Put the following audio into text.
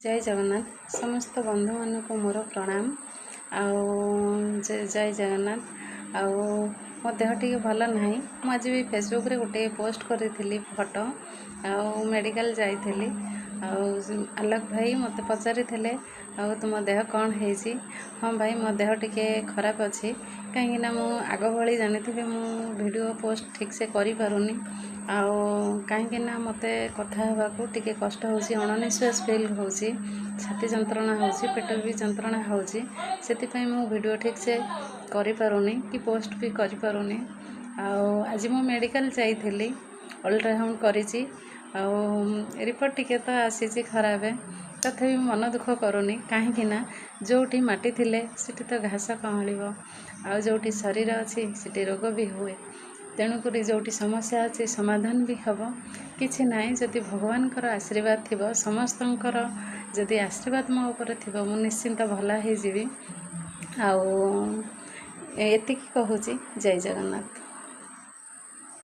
जय जगन्नाथ समस्त बंधु मानक मोर प्रणाम। जय जगन्नाथ। मो देह टी भल ना। मुझे भी फेसबुक रे गोटे पोस्ट करी फोटो मेडिकल जाइली। आलोक भाई मत पचारि तुम देह कौन है? हाँ भाई मो देह टी खराब अच्छी कहीं मु आग भली जानी मु वीडियो पोस्ट ठीक से करी पारुनी। कहीं मत कथा को टी कष्ट हो अणनिश्वास फिल हो छाती जंत्रणा हो पेट भी जंत्रणा हो मु वीडियो ठीक से करी पारुनी कि पोस्ट भी करी पारुनी। आज मु मेडिकल जाइली अल्ट्रासाउंड करी रिपोर्ट टिके तो आसी खराब तथापि मन दुख करूनी कहीं जोटी माटी थिले सिटी तो घास कमलिबो आ जोटी शरीर अच्छी सिटी रोग भी हुए तेणुक जोटी समस्या अच्छी समाधान भी हम किछि नाई। जदि भगवान आशीर्वाद थिबो समस्तंकर जदि आशीर्वाद मो ऊपर थिबो मु निश्चिंत भला हो जीवी। एतिकी कहूची जय जगन्नाथ।